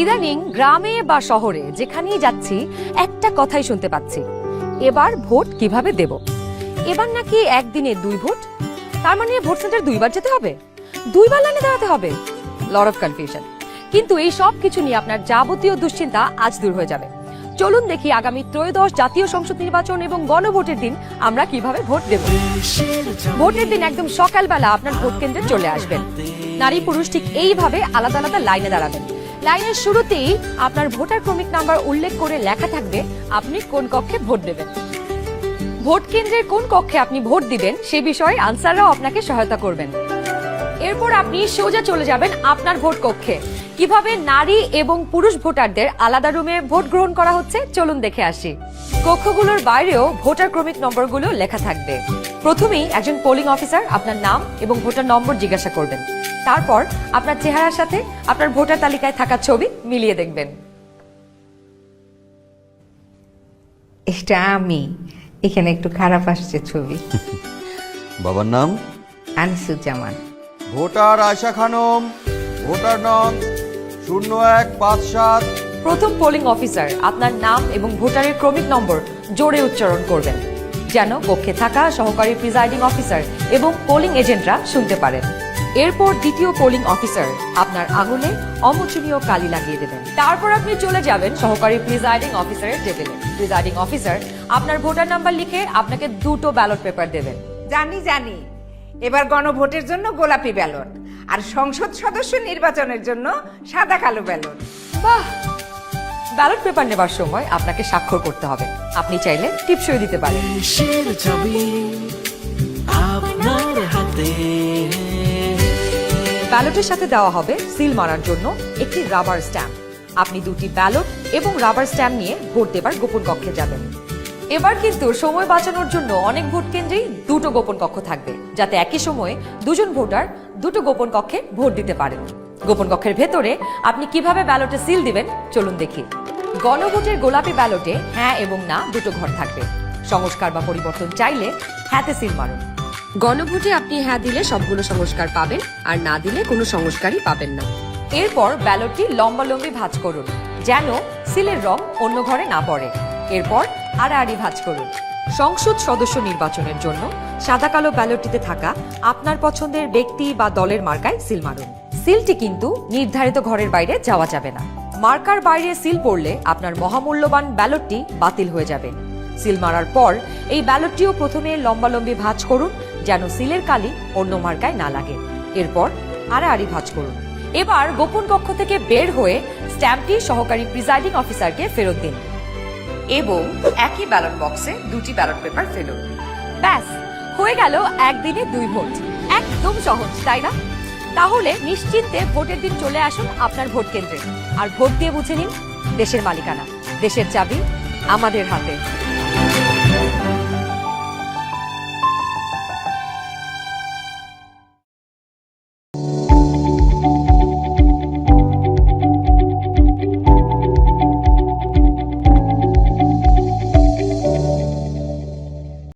ইদানিং গ্রামে বা শহরে যেখানেই যাচ্ছি একটা কথাই শুনতে পাচ্ছি, এবার ভোট কিভাবে দেব। এবার নাকি একদিনে 2 ভোট, তার মানে ভোট সেন্টার 2বার যেতে হবে, 2বার লাইনে দাঁড়াতে হবে। Lot of confusion. কিন্তু এই সব কিছু নিয়ে আপনার যাবতীয় দুশ্চিন্তা আজ দূর হয়ে যাবে। চলুন দেখি আগামী ত্রয়োদশ জাতীয় সংসদ নির্বাচন এবং গণভোটের দিন আমরা কিভাবে ভোট দেব। ভোটের দিন একদম সকালবেলা আপনার ভোট কেন্দ্রে চলে আসবেন। নারী পুরুষ ঠিক এইভাবে আলাদা আলাদা লাইনে দাঁড়াবেন। লাইনের শুরুতেই আপনার ভোটার ক্রমিক নাম্বার উল্লেখ করে লেখা থাকবে আপনি কোন কক্ষে ভোট দেবেন। ভোট কেন্দ্রের কোন কক্ষে আপনি ভোট দিবেন সে বিষয়ে আনসাররাও আপনাকে সহায়তা করবেন। এরপর আপনি সোজা চলে যাবেন আপনার ভোট কক্ষে। কিভাবে নারী এবং পুরুষ ভোটারদের আলাদা রুমে ভোট গ্রহণ করা হচ্ছে চলুন দেখে আসি। কক্ষগুলোর বাইরেও ভোটার ক্রমিক নম্বরগুলো লেখা থাকবে। প্রথমেই একজন পোলিং অফিসার আপনার নাম এবং ভোটার নম্বর জিজ্ঞাসা করবেন। তারপর আপনার চেহারার সাথে আপনার ভোটার তালিকায় থাকা ছবি মিলিয়ে দেখবেন। এটা আমি, এখানে একটু খারাপ আসছে ছবি। বাবার নাম আনিসুজ্জামান। ভোটার আয়শা খানম, ভোটার নং 0157। প্রথম পোলিং অফিসার আপনার নাম এবং ভোটারের ক্রমিক নম্বর জোরে উচ্চারণ করবেন, যেন কক্ষে থাকা সহকারী প্রিজাইডিং অফিসার এবং পোলিং এজেন্টরা শুনতে পারেন। এরপর দ্বিতীয় পোলিং অফিসার আপনার আঙুলে অমোচনীয় কালি লাগিয়ে দেবেন। তারপর আপনি চলে যাবেন সহকারী প্রিজাইডিং অফিসারের টেবিলে। প্রিজাইডিং অফিসার আপনার ভোটার নাম্বার লিখে আপনাকে 2টো ব্যালট পেপার দেবেন। জানি এবার গণভোটের জন্য গোলাপি ব্যালট আর সংসদ সদস্য নির্বাচনের জন্য সাদা কালো ব্যালট। বাহ! ব্যালট পেপার নেবার সময় আপনাকে স্বাক্ষর করতে হবে। আপনি চাইলে টিপসই দিতে পারেন। দেশের ছবি আপনার হাতে। ব্যালটের সাথে দেওয়া হবে সিল মারার জন্য একটি রাবার স্ট্যাম্প। আপনি 2টি ব্যালট এবং রাবার স্ট্যাম্প নিয়ে ভোট দেবার গোপন কক্ষে যাবেন। এবার কিন্তু সময় বাঁচানোর জন্য অনেক ভোট কেন্দ্রেই 2টো গোপন কক্ষ থাকবে, যাতে একই সময়ে 2জন ভোটার 2টো গোপন কক্ষে ভোট দিতে পারেন। গোপন কক্ষের ভেতরে আপনি কিভাবে ব্যালটে সিল দিবেন চলুন দেখি। গণভোটের গোলাপি ব্যালটে হ্যাঁ এবং না 2টো ঘর থাকবে। সংস্কার বা পরিবর্তন চাইলে হ্যাঁতে সিল মারুন। গণভোটে আপনি হ্যাঁ দিলে সবগুলো সংস্কার পাবেন, আর না দিলে কোনো সংস্কারই পাবেন না। এরপর ব্যালটটি লম্বালম্বি ভাঁজ করুন, যেন সিলের রং অন্য ঘরে না পড়ে। এরপর আড়াআড়ি ভাঁজ করুন। সংসদ সদস্য নির্বাচনের জন্য সাদা কালো ব্যালটটিতে থাকা আপনার পছন্দের ব্যক্তি বা দলের মার্কায় সিল মারুন। সিলটি কিন্তু নির্ধারিত ঘরের বাইরে যাওয়া যাবে না। মার্কার বাইরে সিল পড়লে আপনার মহামূল্যবান ব্যালটটি বাতিল হয়ে যাবে। সিল মারার পর এই ব্যালটটিও প্রথমে লম্বালম্বি ভাঁজ করুন, যেন সিলের কালি অন্য মার্কায় না লাগে। এরপর আড়াআড়ি ভাঁজ করুন। এবার গোপন কক্ষ থেকে বের হয়ে স্ট্যাম্পটি সহকারী প্রিজাইডিং অফিসারকে ফেরত দিন এবং একই ব্যালট বক্সে 2টি ব্যালট পেপার ফেলুন। ব্যাস, হয়ে গেল একদিনে 2 ভোট। একদম সহজ, তাই না? তাহলে নিশ্চিন্তে ভোটের দিন চলে আসুন আপনার ভোট কেন্দ্রে আর ভোট দিয়ে বুঝে নিন দেশের মালিকানা। দেশের চাবি আমাদের হাতে।